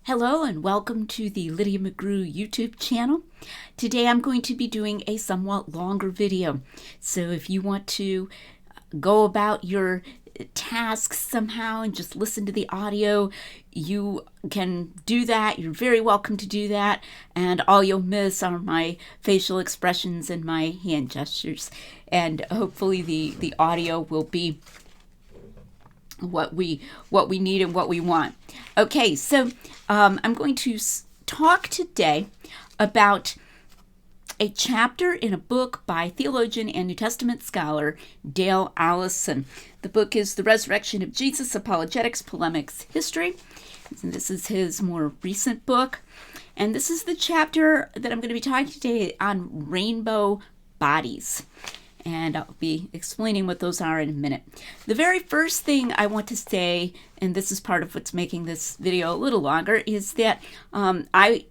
Hello and welcome to the Lydia McGrew YouTube channel. Today I'm going to be doing a somewhat longer video. So if you want to go about your tasks somehow and just listen to the audio, you can do that. You're very welcome to do that. And all you'll miss are my facial expressions and my hand gestures. And hopefully the audio will be what we need and what we want. Okay, so I'm going to talk today about a chapter in a book by theologian and New Testament scholar Dale Allison. The book is The Resurrection of Jesus, Apologetics, Polemics, History. And this is his more recent book. And this is the chapter that I'm going to be talking today on rainbow bodies. And I'll be explaining what those are in a minute. The very first thing I want to say, and this is part of what's making this video a little longer, is that I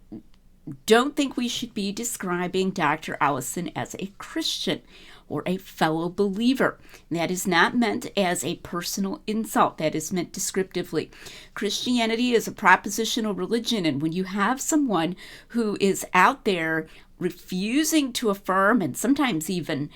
don't think we should be describing Dr. Allison as a Christian or a fellow believer. That is not meant as a personal insult. That is meant descriptively. Christianity is a propositional religion, and when you have someone who is out there refusing to affirm and sometimes even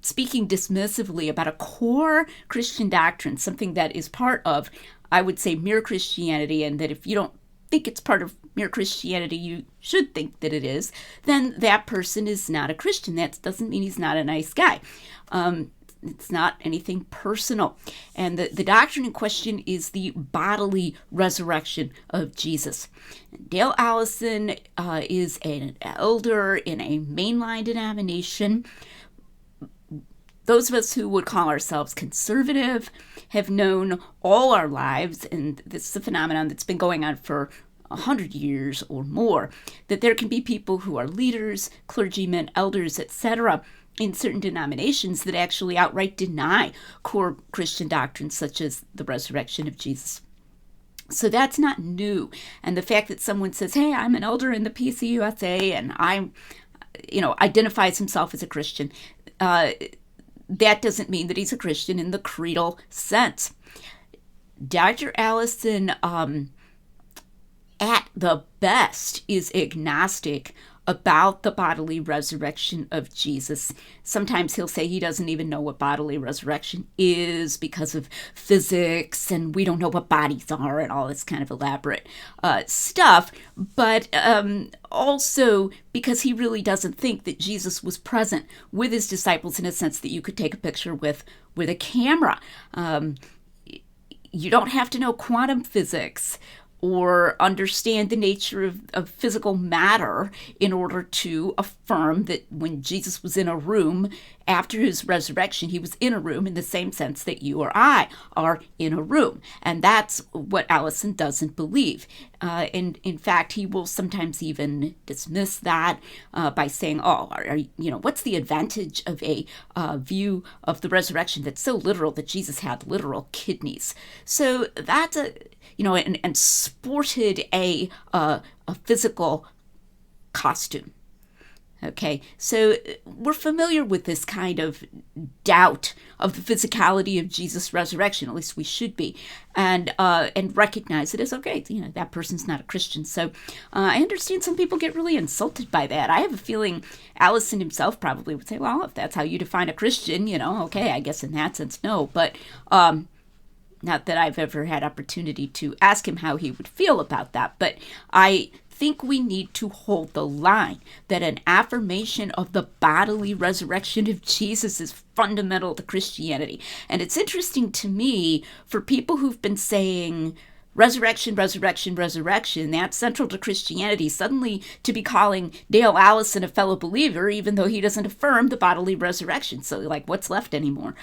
speaking dismissively about a core Christian doctrine, something that is part of, I would say, mere Christianity, and that if you don't think it's part of mere Christianity, you should think that it is, then that person is not a Christian. That doesn't mean he's not a nice guy. It's not anything personal. And the doctrine in question is the bodily resurrection of Jesus. Dale Allison is an elder in a mainline denomination. Those of us who would call ourselves conservative have known all our lives, and this is a phenomenon that's been going on for 100 years or more, that there can be people who are leaders, clergymen, elders, etc., in certain denominations that actually outright deny core Christian doctrines such as the resurrection of Jesus. So that's not new. And the fact that someone says, hey, I'm an elder in the PCUSA and I'm, identifies himself as a Christian, that doesn't mean that he's a Christian in the creedal sense. Dr. Allison, at the best, is agnostic about the bodily resurrection of Jesus. Sometimes he'll say he doesn't even know what bodily resurrection is because of physics, and we don't know what bodies are, and all this kind of elaborate stuff, but also because he really doesn't think that Jesus was present with his disciples in a sense that you could take a picture with a camera. You don't have to know quantum physics or understand the nature of physical matter in order to affirm that when Jesus was in a room after his resurrection, he was in a room in the same sense that you or I are in a room. And that's what Allison doesn't believe. And in fact, he will sometimes even dismiss that by saying, what's the advantage of a view of the resurrection that's so literal that Jesus had literal kidneys? So that's and sported a physical costume. Okay, so we're familiar with this kind of doubt of the physicality of Jesus' resurrection, at least we should be, and recognize it as, okay, that person's not a Christian. So I understand some people get really insulted by that. I have a feeling Allison himself probably would say, well, if that's how you define a Christian, okay, I guess in that sense, no, but not that I've ever had opportunity to ask him how he would feel about that, but I think we need to hold the line that an affirmation of the bodily resurrection of Jesus is fundamental to Christianity. And it's interesting to me for people who've been saying resurrection, resurrection, resurrection, that's central to Christianity, suddenly to be calling Dale Allison a fellow believer, even though he doesn't affirm the bodily resurrection. So, what's left anymore?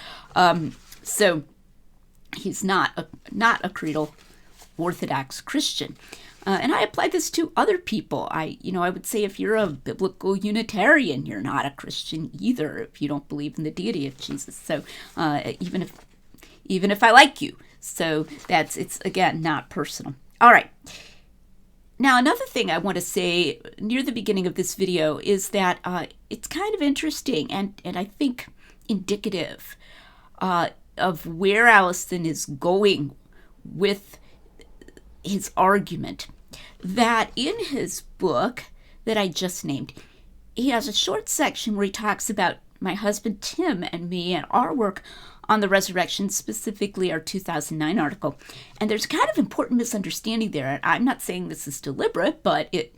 So he's not a creedal Orthodox Christian. And I apply this to other people. I would say if you're a biblical Unitarian, you're not a Christian either if you don't believe in the deity of Jesus. So even if I like you. So it's again, not personal. All right. Now, another thing I want to say near the beginning of this video is that it's kind of interesting and I think indicative of where Allison is going with his argument that in his book that I just named, he has a short section where he talks about my husband Tim and me and our work on the resurrection, specifically our 2009 article. And there's kind of important misunderstanding there. And I'm not saying this is deliberate, but it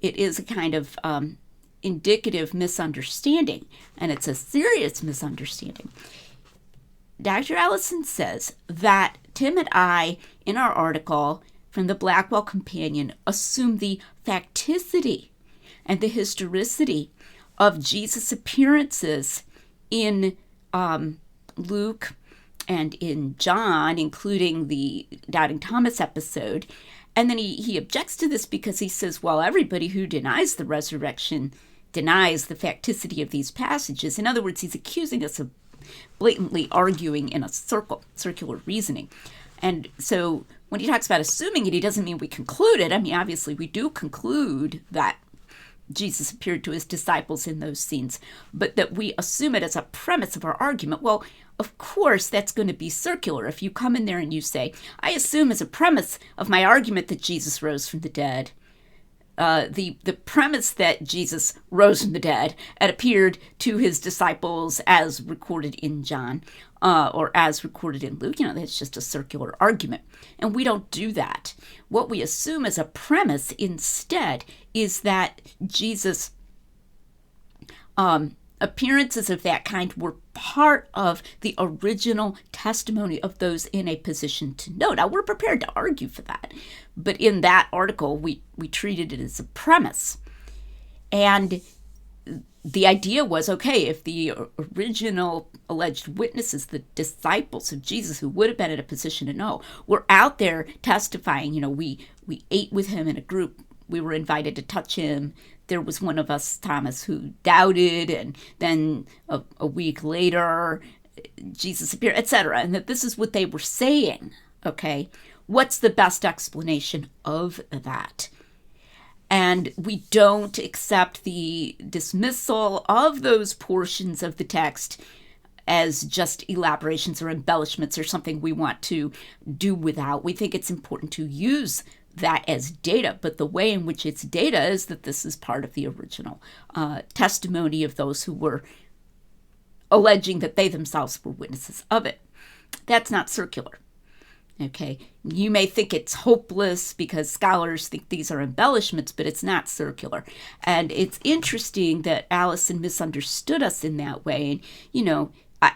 is a kind of indicative misunderstanding, and it's a serious misunderstanding. Dr. Allison says that Tim and I, in our article from the Blackwell Companion, assume the facticity and the historicity of Jesus' appearances in Luke and in John, including the Doubting Thomas episode. And then he objects to this because he says, well, everybody who denies the resurrection denies the facticity of these passages. In other words, he's accusing us of blatantly arguing in a circular reasoning. And so when he talks about assuming it, he doesn't mean we conclude it. I mean, obviously, we do conclude that Jesus appeared to his disciples in those scenes, but that we assume it as a premise of our argument. Well, of course, that's going to be circular. If you come in there and you say, I assume as a premise of my argument that Jesus rose from the dead, the premise that Jesus rose from the dead and appeared to his disciples as recorded in John or as recorded in Luke, that's just a circular argument. And we don't do that. What we assume as a premise instead is that Jesus' appearances of that kind were part of the original testimony of those in a position to know. Now, we're prepared to argue for that. But in that article, we treated it as a premise. And the idea was, okay, if the original alleged witnesses, the disciples of Jesus who would have been in a position to know, were out there testifying, we ate with him in a group. We were invited to touch him. There was one of us, Thomas, who doubted, and then a week later, Jesus appeared, etc. And that this is what they were saying, okay? What's the best explanation of that? And we don't accept the dismissal of those portions of the text as just elaborations or embellishments or something we want to do without. We think it's important to use that as data, but the way in which it's data is that this is part of the original testimony of those who were alleging that they themselves were witnesses of it. That's not circular. Okay, you may think it's hopeless because scholars think these are embellishments, but it's not circular. And it's interesting that Allison misunderstood us in that way. And,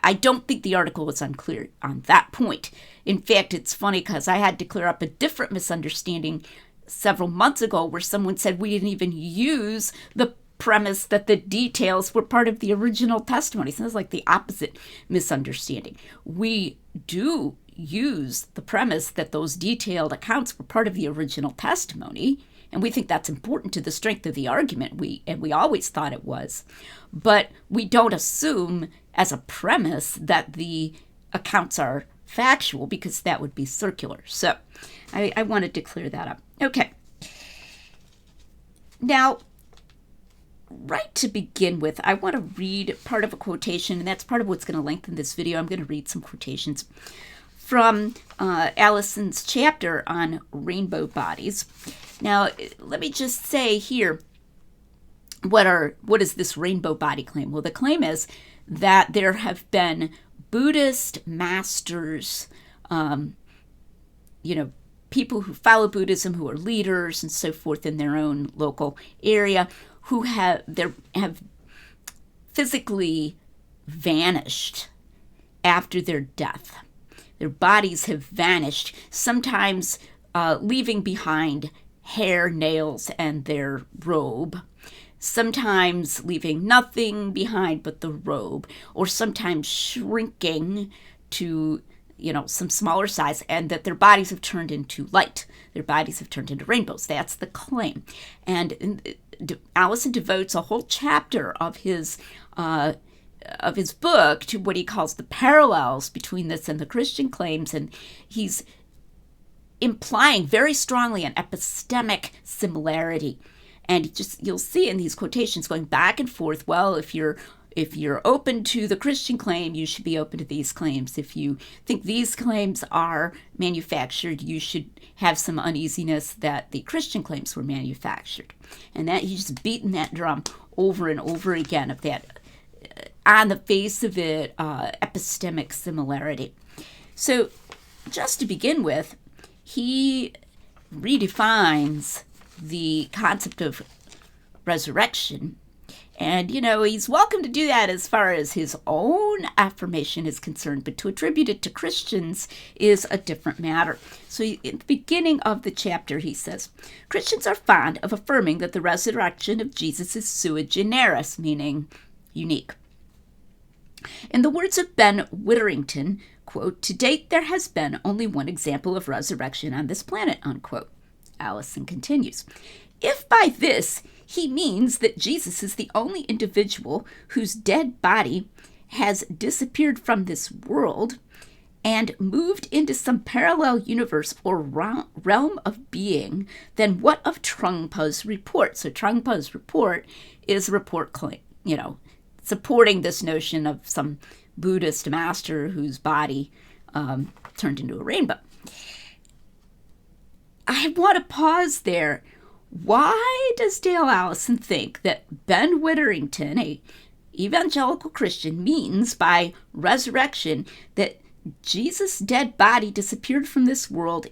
I don't think the article was unclear on that point. In fact, it's funny because I had to clear up a different misunderstanding several months ago where someone said we didn't even use the premise that the details were part of the original testimony. So it's like the opposite misunderstanding. We do use the premise that those detailed accounts were part of the original testimony, and we think that's important to the strength of the argument. We always thought it was, but we don't assume as a premise that the accounts are factual because that would be circular. So I wanted to clear that up. Okay. Now, right to begin with, I want to read part of a quotation, and that's part of what's going to lengthen this video. I'm going to read some quotations from Allison's chapter on rainbow bodies. Now, let me just say here, what is this rainbow body claim? Well, the claim is that there have been Buddhist masters, people who follow Buddhism, who are leaders and so forth in their own local area, who have physically vanished after their death. Their bodies have vanished, sometimes leaving behind hair, nails, and their robe, sometimes leaving nothing behind but the robe, or sometimes shrinking to some smaller size, and that their bodies have turned into light. Their bodies have turned into rainbows. That's the claim. And Allison devotes a whole chapter of his book to what he calls the parallels between this and the Christian claims, and he's implying very strongly an epistemic similarity. And you'll see in these quotations going back and forth, well, if you're if you're open to the Christian claim, you should be open to these claims. If you think these claims are manufactured, you should have some uneasiness that the Christian claims were manufactured. And that he's just beating that drum over and over again of that, on the face of it, epistemic similarity. So just to begin with, he redefines the concept of resurrection. And, he's welcome to do that as far as his own affirmation is concerned, but to attribute it to Christians is a different matter. So in the beginning of the chapter, he says, Christians are fond of affirming that the resurrection of Jesus is sui generis, meaning unique. In the words of Ben Witherington, quote, to date there has been only one example of resurrection on this planet, unquote. Allison continues, if by this he means that Jesus is the only individual whose dead body has disappeared from this world and moved into some parallel universe or realm of being, then what of Trungpa's report? So Trungpa's report is a report claim, supporting this notion of some Buddhist master whose body turned into a rainbow. I want to pause there. Why does Dale Allison think that Ben Witherington, a evangelical Christian, means by resurrection that Jesus' dead body disappeared from this world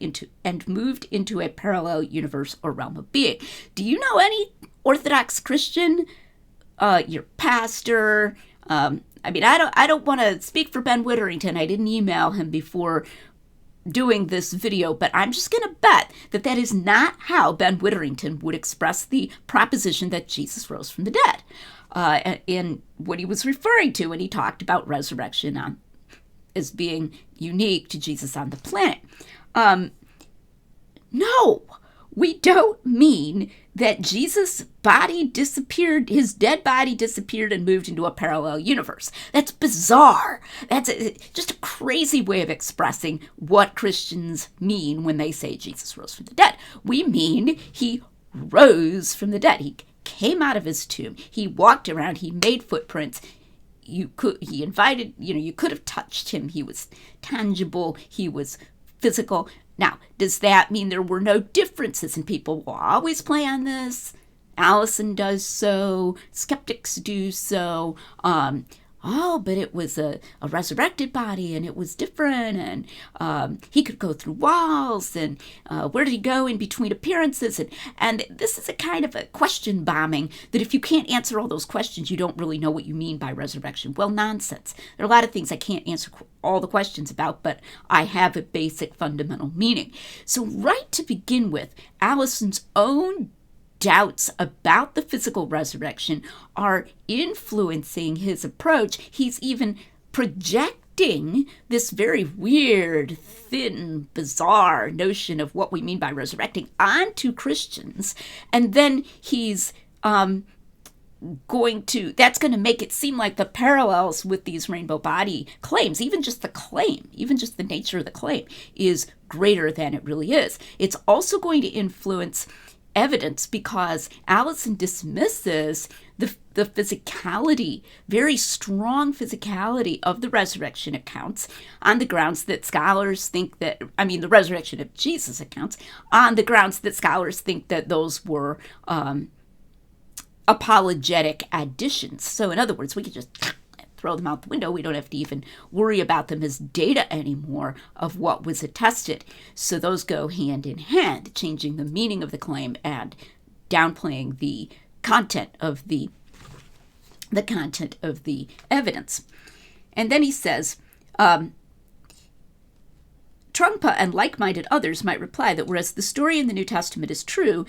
and moved into a parallel universe or realm of being? Do you know any Orthodox Christian, your pastor? I don't want to speak for Ben Witherington. I didn't email him before doing this video, but I'm just going to bet that that is not how Ben Witherington would express the proposition that Jesus rose from the dead, in what he was referring to when he talked about resurrection as being unique to Jesus on the planet. No, we don't mean that Jesus' body disappeared, his dead body disappeared and moved into a parallel universe. That's bizarre. That's just a crazy way of expressing what Christians mean when they say Jesus rose from the dead. We mean he rose from the dead. He came out of his tomb. He walked around. He made footprints. You could have touched him. He was tangible. He was physical. Now, does that mean there were no differences? And people will always play on this. Allison does so. Skeptics do so. But it was a resurrected body, and it was different, and he could go through walls, and where did he go in between appearances? And this is a kind of a question bombing that if you can't answer all those questions, you don't really know what you mean by resurrection. Well, nonsense. There are a lot of things I can't answer all the questions about, but I have a basic fundamental meaning. So right to begin with, Allison's own doubts about the physical resurrection are influencing his approach. He's even projecting this very weird, thin, bizarre notion of what we mean by resurrecting onto Christians. And then he's that's going to make it seem like the parallels with these rainbow body claims, even just the nature of the claim is greater than it really is. It's also going to influence evidence because Allison dismisses the physicality, very strong physicality of the resurrection accounts on the grounds that scholars think that, the resurrection of Jesus accounts, on the grounds that scholars think that those were apologetic additions. So in other words, we could just throw them out the window. We don't have to even worry about them as data anymore of what was attested. So those go hand in hand, changing the meaning of the claim and downplaying the content of the evidence. And then he says, Trungpa and like-minded others might reply that whereas the story in the New Testament is true,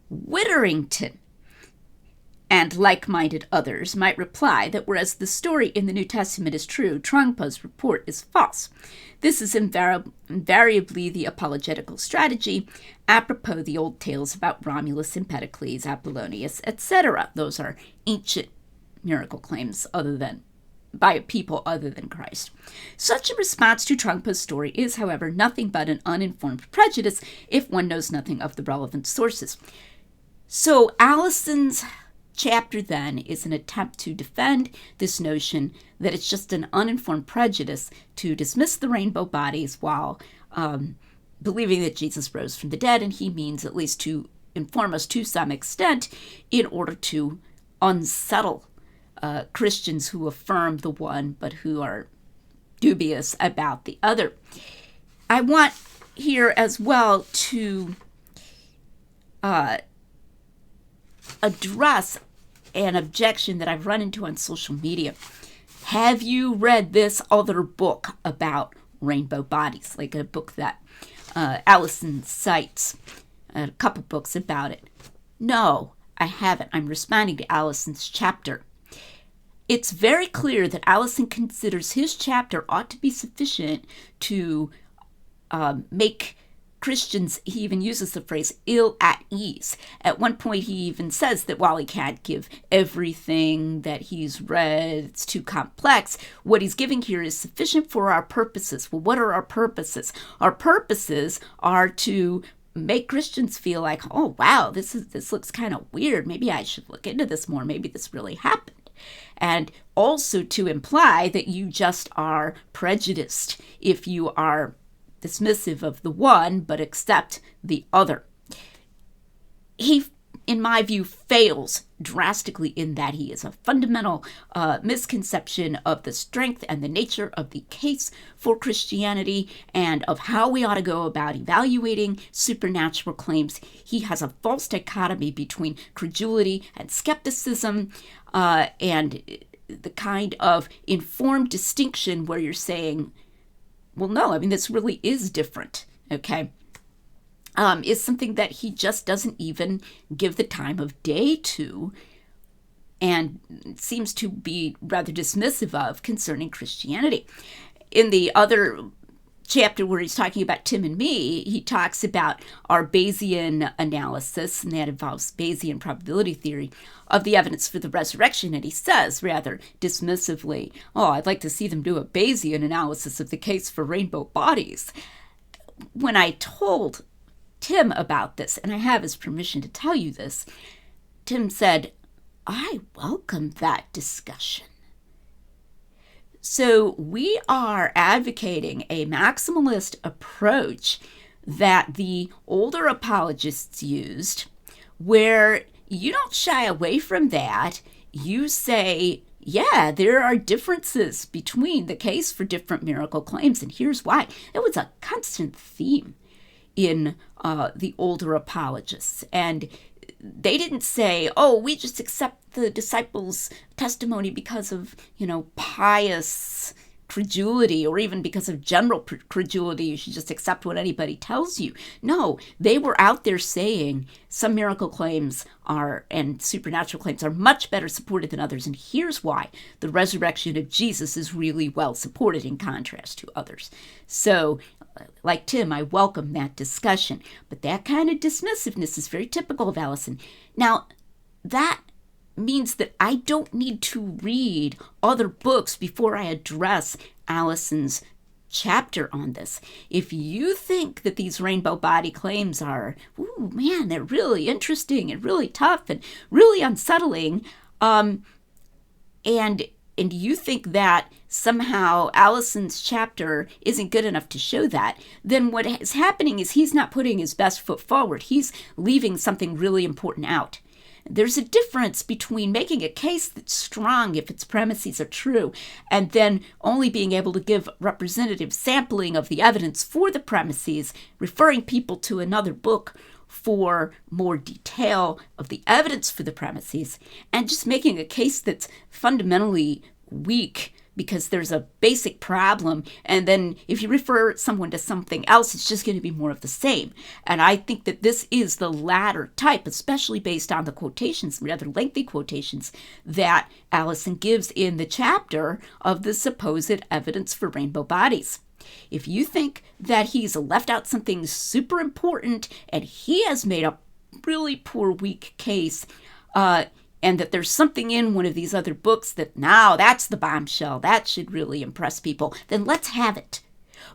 Witherington and like-minded others might reply that whereas the story in the New Testament is true, Trungpa's report is false. This is invariably the apologetical strategy, apropos the old tales about Romulus, Empedocles, Apollonius, etc. Those are ancient miracle claims by people other than Christ. Such a response to Trungpa's story is, however, nothing but an uninformed prejudice if one knows nothing of the relevant sources. So Allison's chapter then is an attempt to defend this notion that it's just an uninformed prejudice to dismiss the rainbow bodies while believing that Jesus rose from the dead, and he means at least to inform us to some extent in order to unsettle Christians who affirm the one but who are dubious about the other. I want here as well to address an objection that I've run into on social media. Have you read this other book about rainbow bodies? Like a book that Allison cites, a couple books about it. No, I haven't. I'm responding to Allison's chapter. It's very clear that Allison considers his chapter ought to be sufficient to make Christians, he even uses the phrase, ill at ease. At one point, he even says that while he can't give everything that he's read, it's too complex, what he's giving here is sufficient for our purposes. Well, what are our purposes? Our purposes are to make Christians feel like, oh, wow, this looks kind of weird. Maybe I should look into this more. Maybe this really happened. And also to imply that you just are prejudiced if you are dismissive of the one but accept the other. He, in my view, fails drastically in that he is a fundamental misconception of the strength and the nature of the case for Christianity and of how we ought to go about evaluating supernatural claims. He has a false dichotomy between credulity and skepticism, and the kind of informed distinction where you're saying, well, no, I mean, this really is different, okay, is something that he just doesn't even give the time of day to and seems to be rather dismissive of concerning Christianity. In the other chapter where he's talking about Tim and me, he talks about our Bayesian analysis, and that involves Bayesian probability theory, of the evidence for the resurrection. And he says, rather dismissively, oh, I'd like to see them do a Bayesian analysis of the case for rainbow bodies. When I told Tim about this, and I have his permission to tell you this, Tim said, I welcome that discussion. So we are advocating a maximalist approach that the older apologists used, where you don't shy away from that. You say, yeah, there are differences between the case for different miracle claims, and here's why. It was a constant theme in the older apologists. And they didn't say, oh, we just accept the disciples' testimony because of, pious credulity, or even because of general credulity, you should just accept what anybody tells you. No, they were out there saying some miracle claims and supernatural claims are much better supported than others. And here's why. The resurrection of Jesus is really well supported in contrast to others. So, like Tim, I welcome that discussion. But that kind of dismissiveness is very typical of Allison. Now, that means that I don't need to read other books before I address Allison's chapter on this. If you think that these rainbow body claims are, ooh, man, they're really interesting and really tough and really unsettling, and you think that somehow Allison's chapter isn't good enough to show that, then what is happening is he's not putting his best foot forward. He's leaving something really important out. There's a difference between making a case that's strong if its premises are true, and then only being able to give representative sampling of the evidence for the premises, referring people to another book for more detail of the evidence for the premises, and just making a case that's fundamentally weak because there's a basic problem, and then if you refer someone to something else, it's just going to be more of the same. And I think that this is the latter type, especially based on the quotations, rather lengthy quotations, that Allison gives in the chapter of the supposed evidence for rainbow bodies. If you think that he's left out something super important and he has made a really poor, weak case, and that there's something in one of these other books that now that's the bombshell, that should really impress people, then let's have it.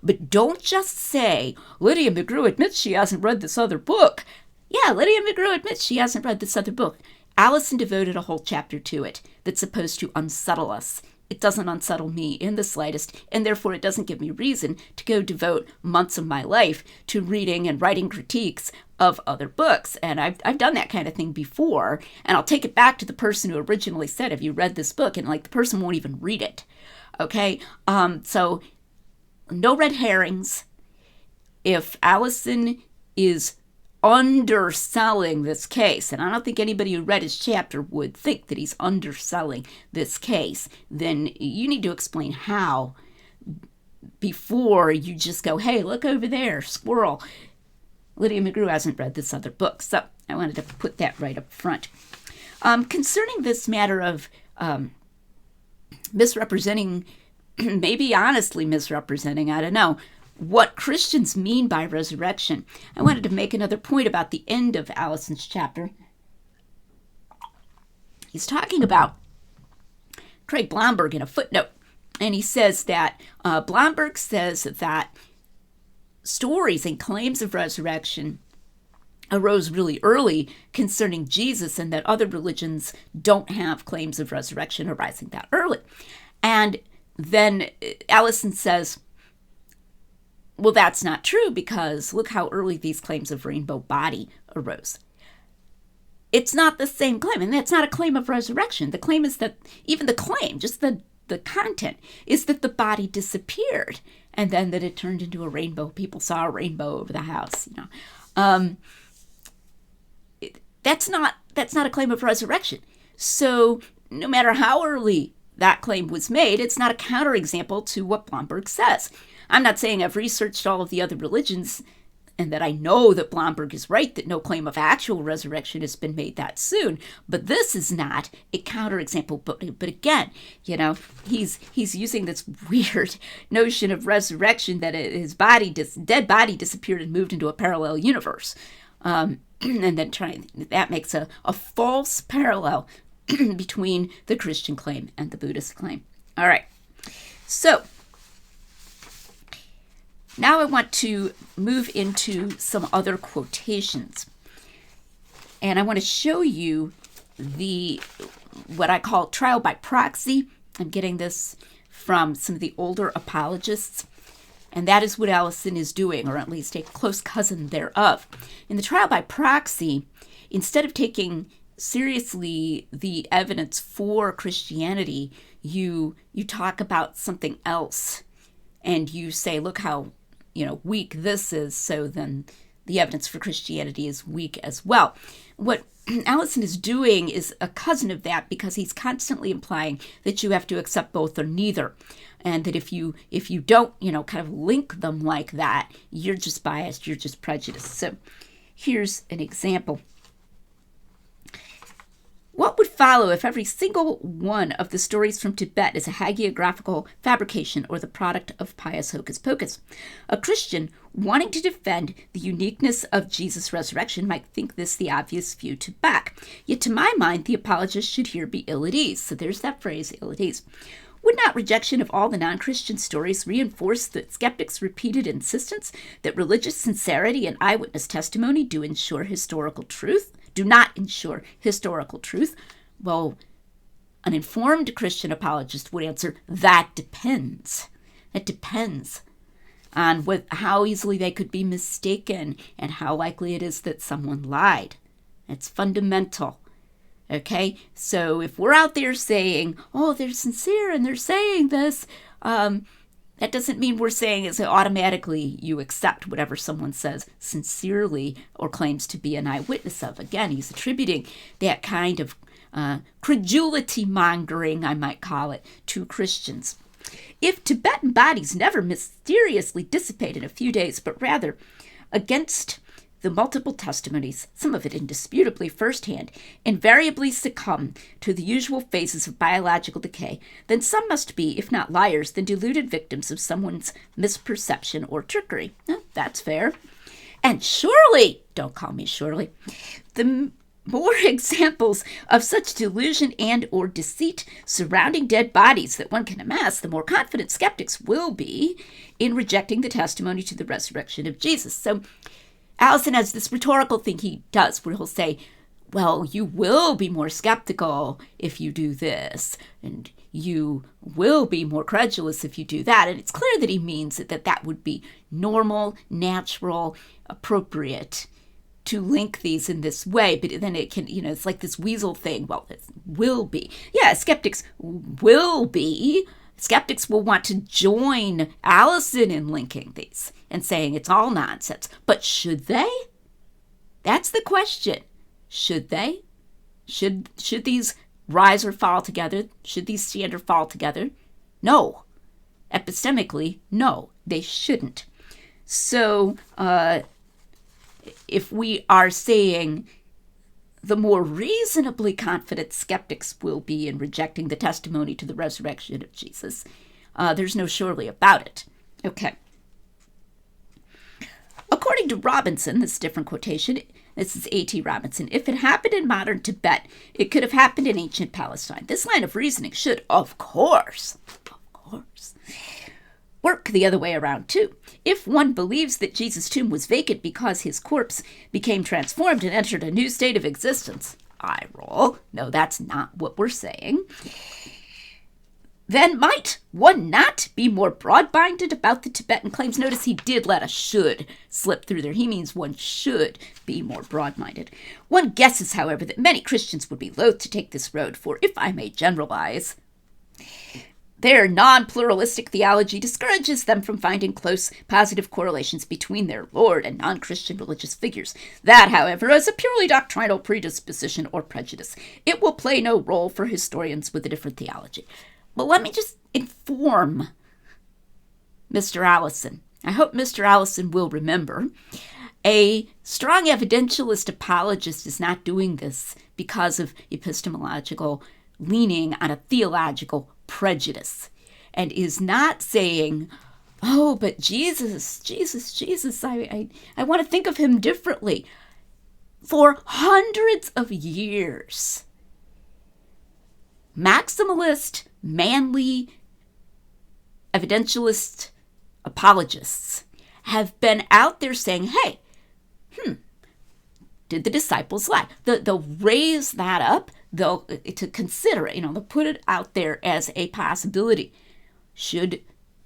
But don't just say, Lydia McGrew admits she hasn't read this other book. Yeah, Lydia McGrew admits she hasn't read this other book. Allison devoted a whole chapter to it that's supposed to unsettle us. It doesn't unsettle me in the slightest, and therefore it doesn't give me reason to go devote months of my life to reading and writing critiques of other books. And I've done that kind of thing before, and I'll take it back to the person who originally said, have you read this book? And like the person won't even read it. Okay? So no red herrings. If Allison is underselling this case, and I don't think anybody who read his chapter would think that he's underselling this case, then you need to explain how before you just go, hey, look over there, squirrel. Lydia McGrew hasn't read this other book, so I wanted to put that right up front. Concerning this matter of misrepresenting, maybe honestly misrepresenting, I don't know, what Christians mean by resurrection, I wanted to make another point about the end of Allison's chapter. He's talking about Craig Blomberg in a footnote, and he says that Blomberg says that stories and claims of resurrection arose really early concerning Jesus, and that other religions don't have claims of resurrection arising that early. And then Allison says, well, that's not true, because look how early these claims of rainbow body arose. It's not the same claim, and that's not a claim of resurrection. The claim is that, even the claim, just the content, is that the body disappeared, and then that it turned into a rainbow. People saw a rainbow over the house, That's not a claim of resurrection. So no matter how early that claim was made, it's not a counterexample to what Blomberg says. I'm not saying I've researched all of the other religions and that I know that Blomberg is right, that no claim of actual resurrection has been made that soon. But this is not a counterexample. But again, he's using this weird notion of resurrection that his dead body disappeared and moved into a parallel universe. And then that makes a false parallel between the Christian claim and the Buddhist claim. All right. So now I want to move into some other quotations. And I want to show you what I call trial by proxy. I'm getting this from some of the older apologists. And that is what Allison is doing, or at least a close cousin thereof. In the trial by proxy, instead of taking seriously the evidence for Christianity, you talk about something else. And you say, look how weak this is, so then the evidence for Christianity is weak as well. What Allison is doing is a cousin of that, because he's constantly implying that you have to accept both or neither, and that if you don't, kind of link them like that, you're just biased, you're just prejudiced. So here's an example. What would follow if every single one of the stories from Tibet is a hagiographical fabrication or the product of pious hocus pocus? A Christian wanting to defend the uniqueness of Jesus' resurrection might think this the obvious view to back. Yet to my mind, the apologist should here be ill at ease. So there's that phrase, ill at ease. Would not rejection of all the non-Christian stories reinforce the skeptics' repeated insistence that religious sincerity and eyewitness testimony do not ensure historical truth? Well, an informed Christian apologist would answer, that depends. It depends on how easily they could be mistaken and how likely it is that someone lied. It's fundamental. Okay, so if we're out there saying, oh, they're sincere and they're saying this, that doesn't mean we're saying is automatically you accept whatever someone says sincerely or claims to be an eyewitness of. Again, he's attributing that kind of credulity mongering, I might call it, to Christians. If Tibetan bodies never mysteriously dissipate in a few days, but rather against the multiple testimonies, some of it indisputably firsthand, invariably succumb to the usual phases of biological decay, then some must be, if not liars, then deluded victims of someone's misperception or trickery. That's fair. And surely, don't call me Shirley, the more examples of such delusion and or deceit surrounding dead bodies that one can amass, the more confident skeptics will be in rejecting the testimony to the resurrection of Jesus. So Allison has this rhetorical thing he does where he'll say, well, you will be more skeptical if you do this, and you will be more credulous if you do that. And it's clear that he means that would be normal, natural, appropriate to link these in this way. But then it can, it's like this weasel thing. Well, it will be. Yeah, skeptics will be. Skeptics will want to join Allison in linking these and saying it's all nonsense. But should they? That's the question. Should they? Should these rise or fall together? Should these stand or fall together? No. Epistemically, no, they shouldn't. So if we are saying the more reasonably confident skeptics will be in rejecting the testimony to the resurrection of Jesus, there's no surely about it. Okay. According to Robinson, this is a different quotation. This is A.T. Robinson. If it happened in modern Tibet, it could have happened in ancient Palestine. This line of reasoning should, of course, work the other way around too. If one believes that Jesus' tomb was vacant because his corpse became transformed and entered a new state of existence, eye roll. No, that's not what we're saying. Then might one not be more broad-minded about the Tibetan claims? Notice he did let a should slip through there. He means one should be more broad-minded. One guesses, however, that many Christians would be loath to take this road, for if I may generalize, their non-pluralistic theology discourages them from finding close positive correlations between their Lord and non-Christian religious figures. That, however, is a purely doctrinal predisposition or prejudice. It will play no role for historians with a different theology. But let me just inform Mr. Allison. I hope Mr. Allison will remember. A strong evidentialist apologist is not doing this because of epistemological leaning on a theological prejudice, and is not saying, oh, but Jesus, I want to think of him differently. For hundreds of years, maximalist, manly, evidentialist apologists have been out there saying, hey, did the disciples lie? They'll raise that up, they'll to consider it, they'll put it out there as a possibility. Should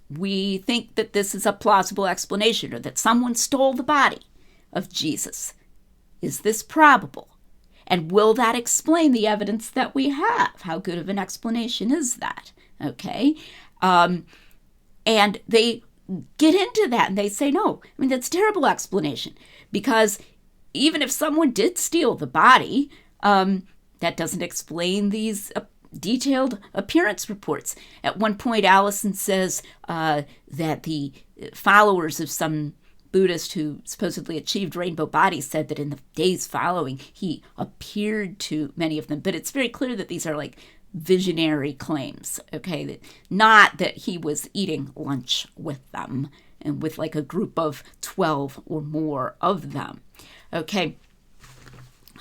we think that this is a plausible explanation, or that someone stole the body of Jesus? Is this probable? And will that explain the evidence that we have? How good of an explanation is that? Okay. And they get into that and they say, no, that's a terrible explanation, because even if someone did steal the body, that doesn't explain these detailed appearance reports. At one point, Allison says that the followers of some Buddhist who supposedly achieved rainbow bodies said that in the days following, he appeared to many of them. But it's very clear that these are like visionary claims, okay? That not that he was eating lunch with them and with like a group of 12 or more of them, okay?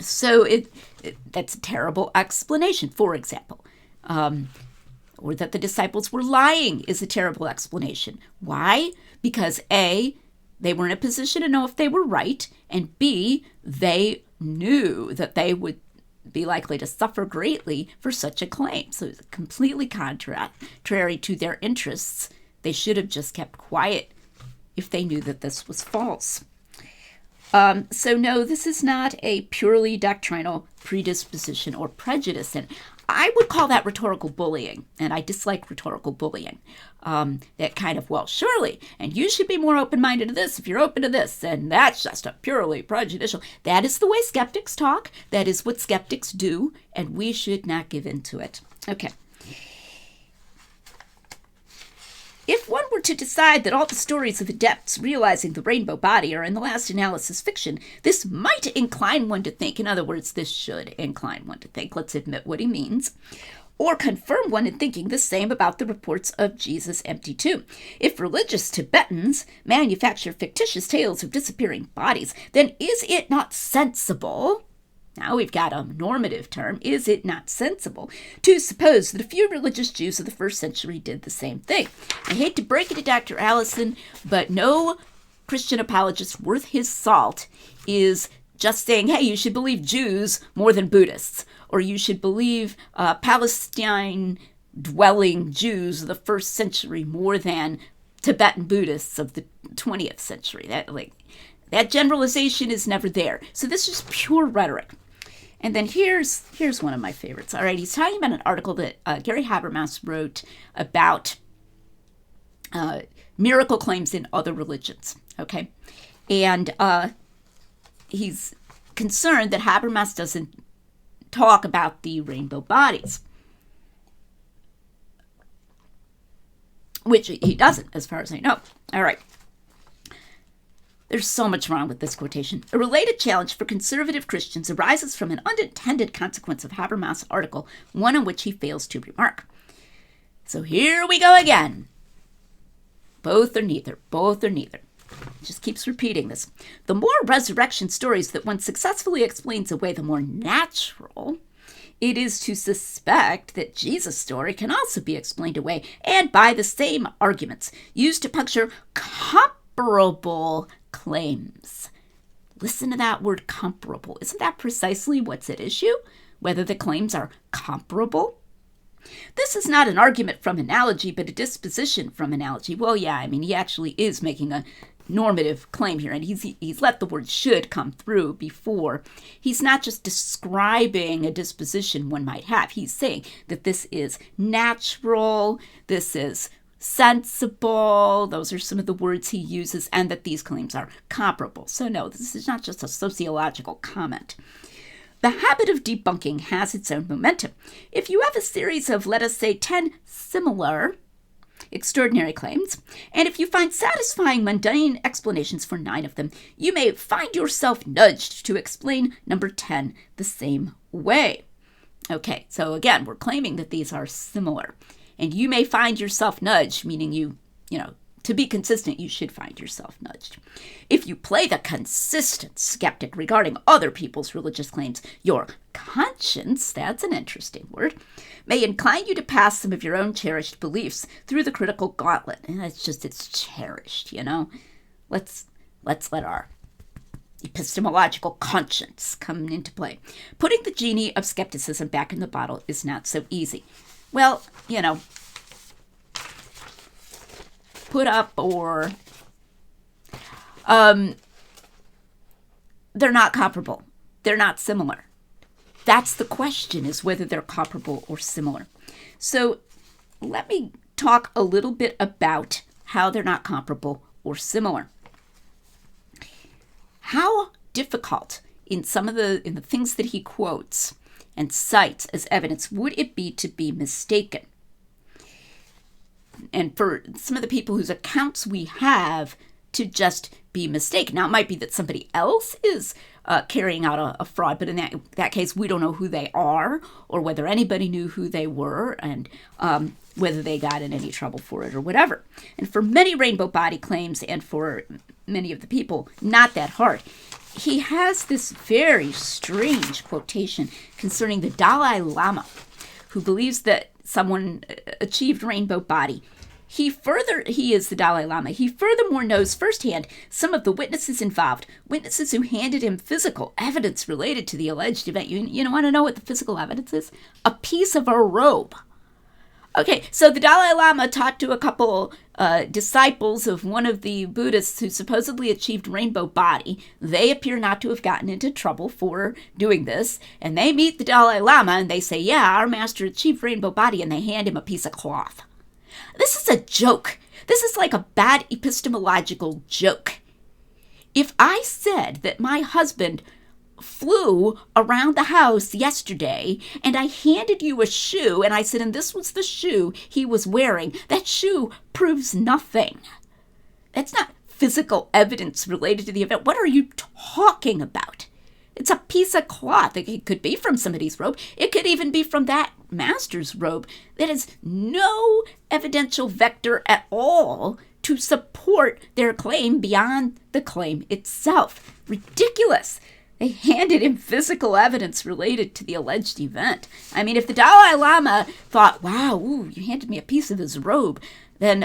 So that's a terrible explanation, for example. Or that the disciples were lying is a terrible explanation. Why? Because A, they were in a position to know if they were right, and B, they knew that they would be likely to suffer greatly for such a claim. So it's completely contrary to their interests. They should have just kept quiet if they knew that this was false. So no, this is not a purely doctrinal predisposition or prejudice. And I would call that rhetorical bullying, and I dislike rhetorical bullying. That kind of, well, surely, and you should be more open-minded to this if you're open to this, and that's just a purely prejudicial. That is the way skeptics talk. That is what skeptics do, and we should not give in to it. Okay. If one were to decide that all the stories of adepts realizing the rainbow body are in the last analysis fiction, this might incline one to think, in other words, this should incline one to think, let's admit what he means, or confirm one in thinking the same about the reports of Jesus' empty tomb. If religious Tibetans manufacture fictitious tales of disappearing bodies, then is it not sensible, now we've got a normative term, is it not sensible to suppose that a few religious Jews of the first century did the same thing? I hate to break it to Dr. Allison, but no Christian apologist worth his salt is just saying, hey, you should believe Jews more than Buddhists, or you should believe Palestine-dwelling Jews of the 1st century more than Tibetan Buddhists of the 20th century. That generalization is never there. So this is pure rhetoric. And then here's one of my favorites. All right, he's talking about an article that Gary Habermas wrote about miracle claims in other religions, okay? And he's concerned that Habermas doesn't talk about the rainbow bodies, which he doesn't, as far as I know. All right. There's so much wrong with this quotation. A related challenge for conservative Christians arises from an unintended consequence of Habermas' article, one on which he fails to remark. So here we go again. Both or neither, both or neither. Just keeps repeating this. The more resurrection stories that one successfully explains away, the more natural it is to suspect that Jesus' story can also be explained away, and by the same arguments used to puncture comparable claims. Listen to that word comparable. Isn't that precisely what's at issue? Whether the claims are comparable? This is not an argument from analogy, but a disposition from analogy. Well, yeah, I mean, he actually is making a normative claim here, and he's let the word should come through before. He's not just describing a disposition one might have. He's saying that this is natural, this is sensible, those are some of the words he uses, and that these claims are comparable. So no, this is not just a sociological comment. The habit of debunking has its own momentum. If you have a series of, let us say, 10 similar extraordinary claims, and if you find satisfying mundane explanations for 9 of them, you may find yourself nudged to explain number 10 the same way. Okay, so again, we're claiming that these are similar, and you may find yourself nudged, meaning you know, to be consistent, you should find yourself nudged. If you play the consistent skeptic regarding other people's religious claims, your conscience, that's an interesting word, may incline you to pass some of your own cherished beliefs through the critical gauntlet. And it's cherished, you know. Let's let our epistemological conscience come into play. Putting the genie of skepticism back in the bottle is not so easy. Well, you know, put up or they're not comparable. They're not similar. That's the question, is whether they're comparable or similar. So let me talk a little bit about how they're not comparable or similar. How difficult in the things that he quotes and cites as evidence would it be to be mistaken? And for some of the people whose accounts we have, to just be mistaken. Now, it might be that somebody else is carrying out a fraud, but in that case, we don't know who they are or whether anybody knew who they were and whether they got in any trouble for it or whatever. And for many rainbow body claims, and for many of the people, not that hard. He has this very strange quotation concerning the Dalai Lama, who believes that someone achieved rainbow body. He is the Dalai Lama. He furthermore knows firsthand some of the witnesses involved, witnesses who handed him physical evidence related to the alleged event. You want to know what the physical evidence is? A piece of a robe. Okay, so the Dalai Lama talked to a couple disciples of one of the Buddhists who supposedly achieved rainbow body. They appear not to have gotten into trouble for doing this, and they meet the Dalai Lama and they say, yeah, our master achieved rainbow body, and they hand him a piece of cloth. This is a joke. This is like a bad epistemological joke. If I said that my husband flew around the house yesterday and I handed you a shoe and I said, and this was the shoe he was wearing, that shoe proves nothing. That's not physical evidence related to the event. What are you talking about? It's a piece of cloth. It could be from somebody's robe. It could even be from that master's robe. That is no evidential vector at all to support their claim beyond the claim itself. Ridiculous. They handed him physical evidence related to the alleged event. I mean, if the Dalai Lama thought, wow, you handed me a piece of his robe, Then,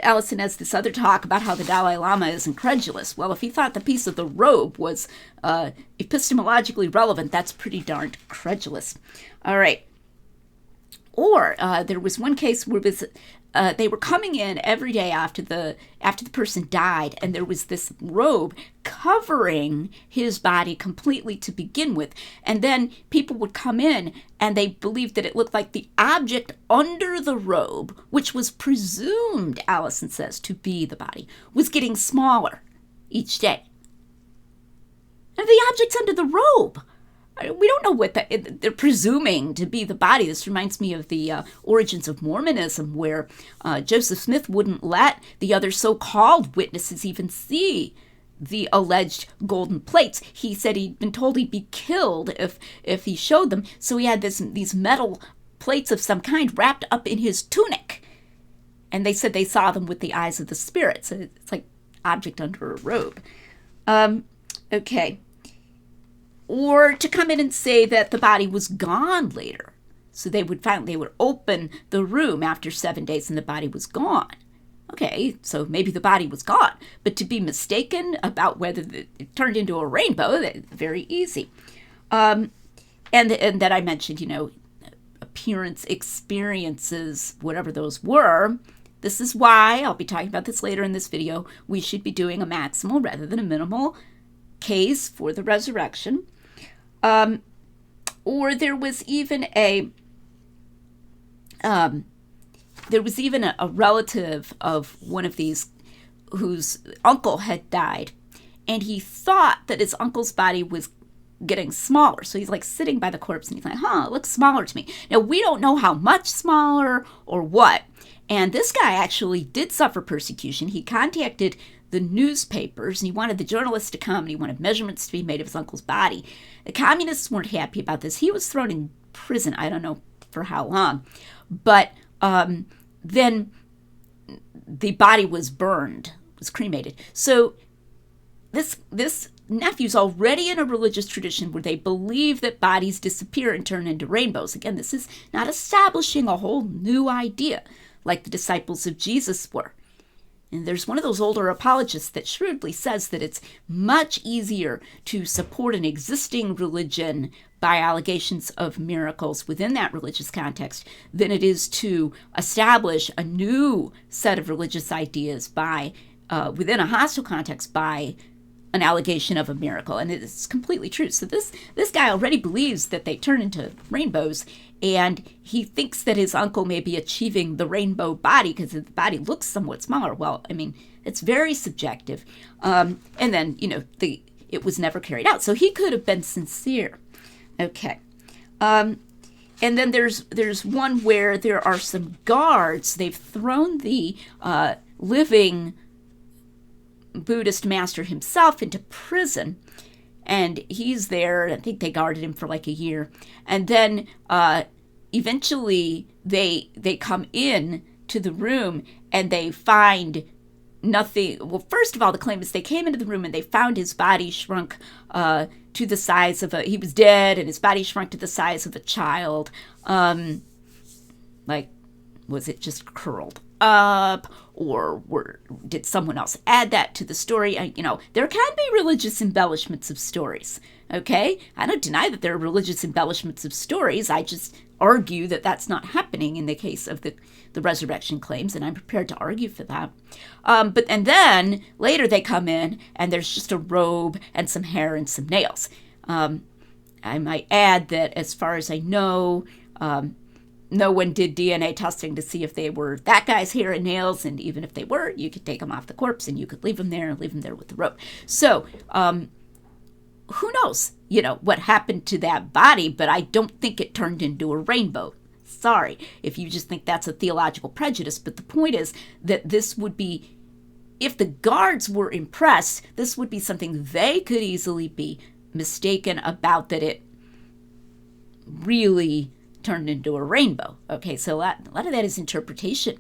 Allison has this other talk about how the Dalai Lama is incredulous. Well, if he thought the piece of the robe was epistemologically relevant, that's pretty darned credulous. All right. Or there was one case where they were coming in every day after the person died, and there was this robe covering his body completely to begin with. And then people would come in, and they believed that it looked like the object under the robe, which was presumed, Allison says, to be the body, was getting smaller each day. And the object's under the robe. We don't know what they're presuming to be the body. This reminds me of the origins of Mormonism, where Joseph Smith wouldn't let the other so-called witnesses even see the alleged golden plates. He said he'd been told he'd be killed if he showed them. So he had these metal plates of some kind wrapped up in his tunic. And they said they saw them with the eyes of the spirit. So it's like object under a robe. Okay. Or to come in and say that the body was gone later. So they would open the room after 7 days and the body was gone. Okay, so maybe the body was gone. But to be mistaken about whether it turned into a rainbow, that's very easy. And that I mentioned, appearance experiences, whatever those were. This is why, I'll be talking about this later in this video, we should be doing a maximal rather than a minimal case for the resurrection. Or there was even a relative of one of these whose uncle had died, and he thought that his uncle's body was getting smaller. So he's like sitting by the corpse and he's like, it looks smaller to me. Now, we don't know how much smaller or what. And this guy actually did suffer persecution. He contacted the newspapers, and he wanted the journalists to come, and he wanted measurements to be made of his uncle's body. The communists weren't happy about this. He was thrown in prison, I don't know for how long. But then the body was burned, was cremated. So this nephew's already in a religious tradition where they believe that bodies disappear and turn into rainbows. Again, this is not establishing a whole new idea like the disciples of Jesus were. And there's one of those older apologists that shrewdly says that it's much easier to support an existing religion by allegations of miracles within that religious context than it is to establish a new set of religious ideas by within a hostile context by an allegation of a miracle. And it's completely true. So this guy already believes that they turn into rainbows, and he thinks that his uncle may be achieving the rainbow body because the body looks somewhat smaller. Well, I mean, it's very subjective. And then, it was never carried out. So he could have been sincere. Okay. And then there's one where there are some guards. They've thrown the living Buddhist master himself into prison, and he's there. I think they guarded him for like a year, and then eventually they come in to the room and they find nothing. Well, first of all, the claim is they came into the room and they found his body shrunk to the size of he was dead, and his body shrunk to the size of a child. Like, was it just curled up, or did someone else add that to the story? There can be religious embellishments of stories, okay? I don't deny that there are religious embellishments of stories. I just argue that that's not happening in the case of the resurrection claims, and I'm prepared to argue for that. And then later they come in, and there's just a robe and some hair and some nails. I might add that as far as I know, no one did DNA testing to see if they were that guy's hair and nails, and even if they were, you could take them off the corpse and you could leave them there with the rope. So, who knows, what happened to that body, but I don't think it turned into a rainbow. Sorry if you just think that's a theological prejudice, but the point is that this would be, if the guards were impressed, this would be something they could easily be mistaken about, that it really turned into a rainbow. Okay, so a lot of that is interpretation.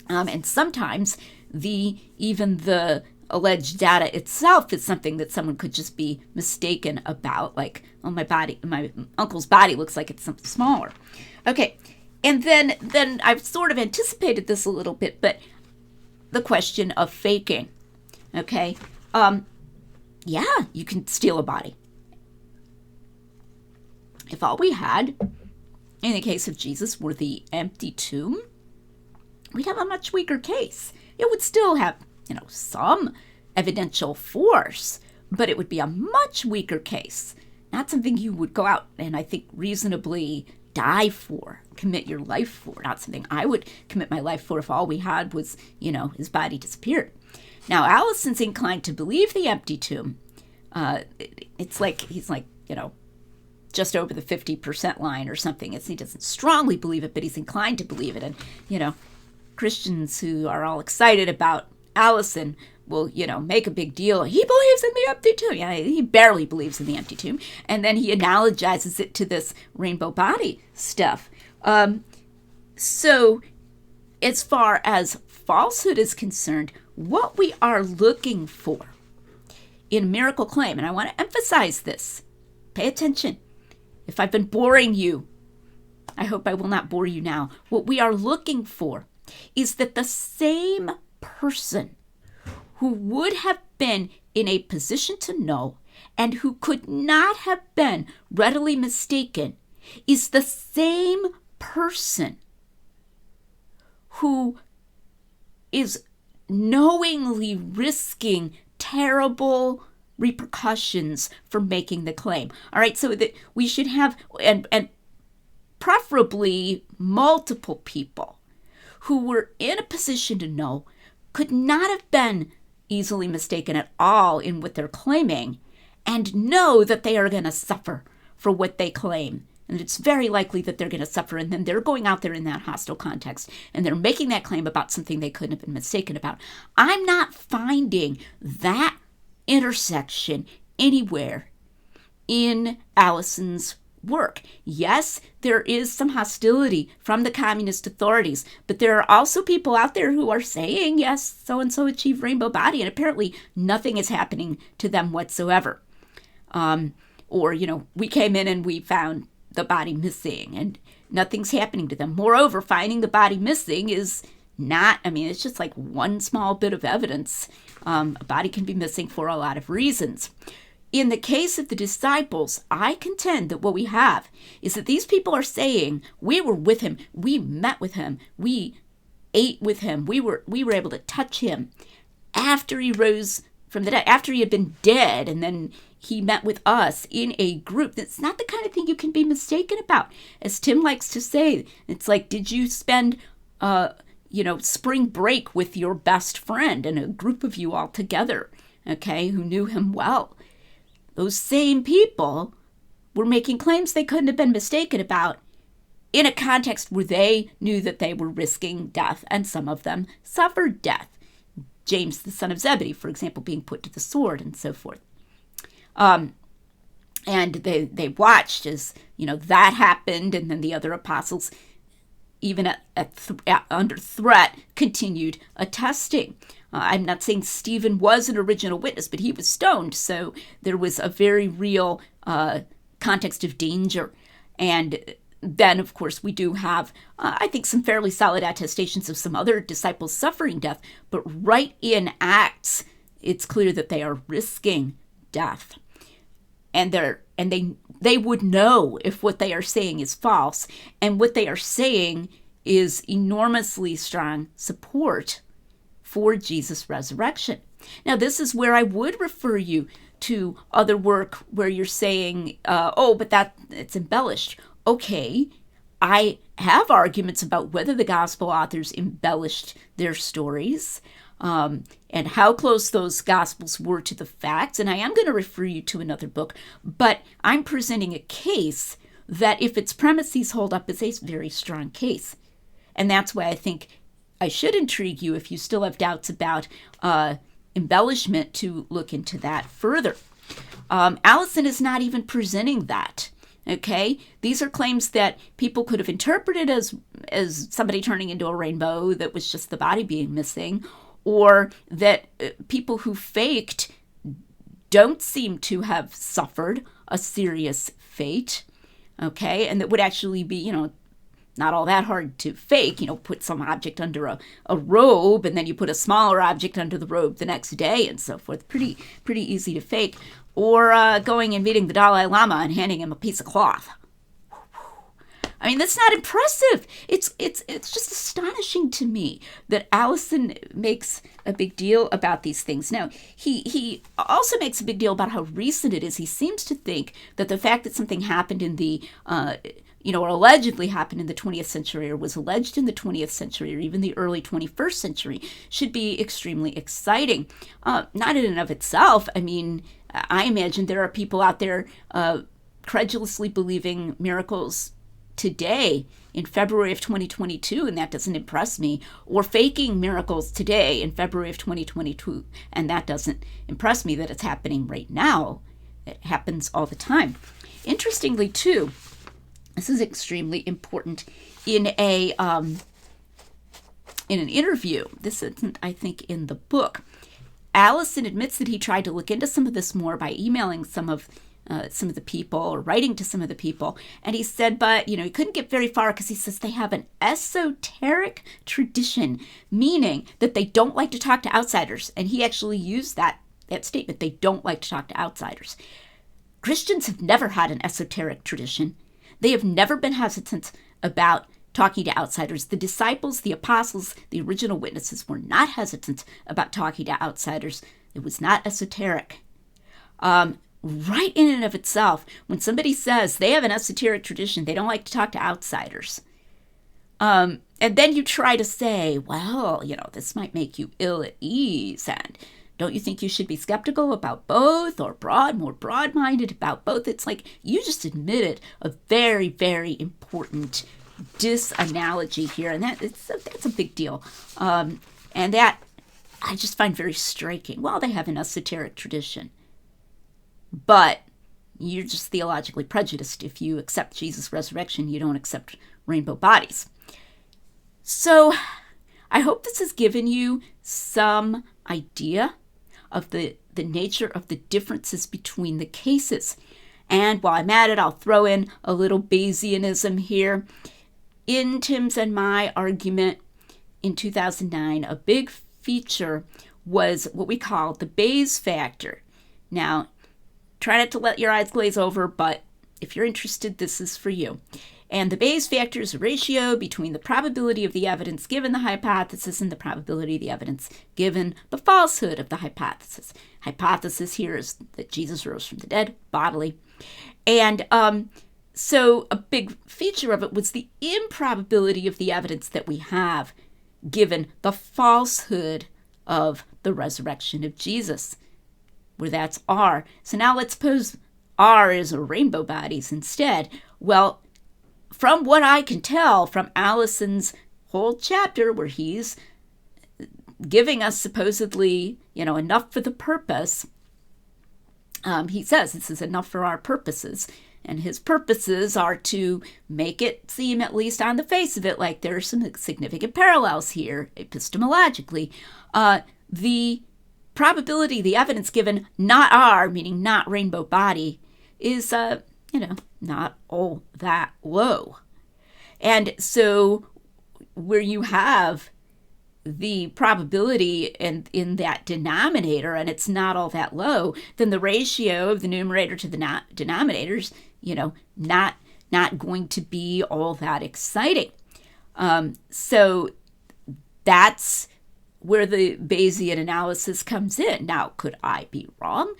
And sometimes even the alleged data itself is something that someone could just be mistaken about, like, my uncle's body looks like it's something smaller. Okay, And then I've sort of anticipated this a little bit, but the question of faking, okay? Yeah, you can steal a body. If all we had, in the case of Jesus, were the empty tomb, we'd have a much weaker case. It would still have, some evidential force, but it would be a much weaker case. Not something you would go out and, I think, reasonably die for, commit your life for. Not something I would commit my life for if all we had was, his body disappeared. Now, Allison's inclined to believe the empty tomb. It's like he's like, just over the 50% line or something. He doesn't strongly believe it, but he's inclined to believe it. And, Christians who are all excited about Allison will, make a big deal. He believes in the empty tomb. Yeah, he barely believes in the empty tomb. And then he analogizes it to this rainbow body stuff. So as far as falsehood is concerned, what we are looking for in a miracle claim, and I want to emphasize this, pay attention. If I've been boring you, I hope I will not bore you now. What we are looking for is that the same person who would have been in a position to know and who could not have been readily mistaken is the same person who is knowingly risking terrible repercussions for making the claim. All right, so that we should have, and preferably multiple people who were in a position to know, could not have been easily mistaken at all in what they're claiming, and know that they are going to suffer for what they claim. And it's very likely that they're going to suffer, and then they're going out there in that hostile context, and they're making that claim about something they couldn't have been mistaken about. I'm not finding that intersection anywhere in Allison's work. Yes, there is some hostility from the communist authorities, but there are also people out there who are saying, yes, so-and-so achieved rainbow body, and apparently nothing is happening to them whatsoever. Or, we came in and we found the body missing, and nothing's happening to them. Moreover, finding the body missing is not, it's just like one small bit of evidence. A body can be missing for a lot of reasons. In the case of the disciples, I contend that what we have is that these people are saying, we were with him, we met with him, we ate with him, we were able to touch him after he rose from the dead, after he had been dead, and then he met with us in a group. That's not the kind of thing you can be mistaken about. As Tim likes to say, it's like, did you spend spring break with your best friend and a group of you all together, okay, who knew him well? Those same people were making claims they couldn't have been mistaken about in a context where they knew that they were risking death, and some of them suffered death. James, the son of Zebedee, for example, being put to the sword and so forth. And they watched as, that happened, and then the other apostles, even under threat, continued attesting. I'm not saying Stephen was an original witness, but he was stoned, so there was a very real context of danger. And then, of course, we do have, I think, some fairly solid attestations of some other disciples suffering death, but right in Acts, it's clear that they are risking death. And they would know if what they are saying is false, and what they are saying is enormously strong support for Jesus' resurrection. Now, this is where I would refer you to other work where you're saying, but that it's embellished. Okay, I have arguments about whether the gospel authors embellished their stories, and how close those gospels were to the facts, and I am going to refer you to another book, but I'm presenting a case that, if its premises hold up, is a very strong case. And that's why I think I should intrigue you, if you still have doubts about embellishment, to look into that further. Allison is not even presenting that. Okay, these are claims that people could have interpreted as somebody turning into a rainbow that was just the body being missing, or that people who faked don't seem to have suffered a serious fate. Okay, and that would actually be, not all that hard to fake. Put some object under a robe, and then you put a smaller object under the robe the next day, and so forth. Pretty easy to fake. Or going and meeting the Dalai Lama and handing him a piece of cloth. I mean, that's not impressive. It's just astonishing to me that Allison makes a big deal about these things. Now, he also makes a big deal about how recent it is. He seems to think that the fact that something happened in the, or allegedly happened in the 20th century, or was alleged in the 20th century, or even the early 21st century, should be extremely exciting. Not in and of itself. I mean, I imagine there are people out there credulously believing miracles today in February of 2022, and that doesn't impress me, or faking miracles today in February of 2022, and that doesn't impress me that it's happening right now. It happens all the time. Interestingly, too, this is extremely important in an interview. This isn't, I think, in the book. Allison admits that he tried to look into some of this more by emailing some of the people, or writing to some of the people. And he said, but, he couldn't get very far because he says they have an esoteric tradition, meaning that they don't like to talk to outsiders. And he actually used that statement. They don't like to talk to outsiders. Christians have never had an esoteric tradition. They have never been hesitant about talking to outsiders. The disciples, the apostles, the original witnesses were not hesitant about talking to outsiders. It was not esoteric. Right in and of itself, when somebody says they have an esoteric tradition, they don't like to talk to outsiders. And then you try to say, well, this might make you ill at ease, and don't you think you should be skeptical about both, or more broad-minded about both? It's like you just admitted a very, very important disanalogy here, and that's a big deal. And that I just find very striking. Well, they have an esoteric tradition. But you're just theologically prejudiced. If you accept Jesus' resurrection, you don't accept rainbow bodies. So I hope this has given you some idea of the nature of the differences between the cases. And while I'm at it, I'll throw in a little Bayesianism here. In Tim's and my argument in 2009, a big feature was what we call the Bayes factor. Now, try not to let your eyes glaze over, but if you're interested, this is for you. And the Bayes factor is a ratio between the probability of the evidence given the hypothesis and the probability of the evidence given the falsehood of the hypothesis. Hypothesis here is that Jesus rose from the dead, bodily. And so a big feature of it was the improbability of the evidence that we have given the falsehood of the resurrection of Jesus, where that's R. So now let's suppose R is a rainbow bodies instead. Well, from what I can tell from Allison's whole chapter, where he's giving us supposedly, enough for the purpose, he says this is enough for our purposes. And his purposes are to make it seem, at least on the face of it, like there are some significant parallels here, epistemologically. The probability, the evidence given, not R, meaning not rainbow body, is, not all that low. And so where you have the probability in that denominator, and it's not all that low, then the ratio of the numerator to the denominators, not going to be all that exciting. So that's where the Bayesian analysis comes in. Now, could I be wrong?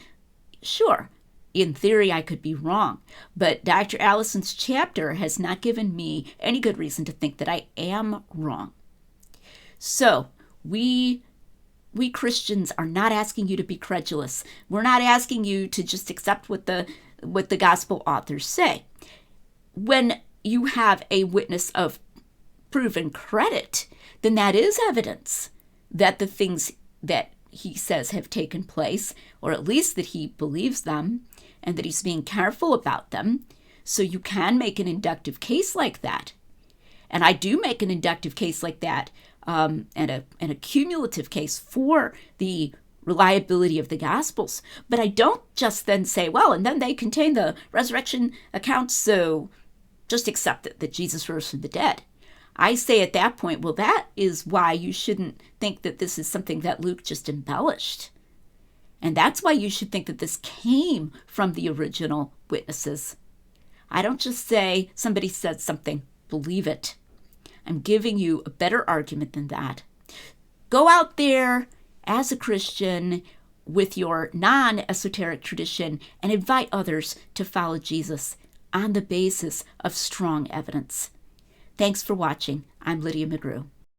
Sure. In theory, I could be wrong. But Dr. Allison's chapter has not given me any good reason to think that I am wrong. So we Christians are not asking you to be credulous. We're not asking you to just accept what the gospel authors say. When you have a witness of proven credit, then that is evidence that the things that he says have taken place, or at least that he believes them, and that he's being careful about them. So you can make an inductive case like that. And I do make an inductive case like that, and a cumulative case for the reliability of the Gospels. But I don't just then say, well, and then they contain the resurrection accounts, so just accept it, that Jesus rose from the dead. I say at that point, well, that is why you shouldn't think that this is something that Luke just embellished. And that's why you should think that this came from the original witnesses. I don't just say somebody said something, believe it. I'm giving you a better argument than that. Go out there as a Christian with your non-esoteric tradition and invite others to follow Jesus on the basis of strong evidence. Thanks for watching. I'm Lydia McGrew.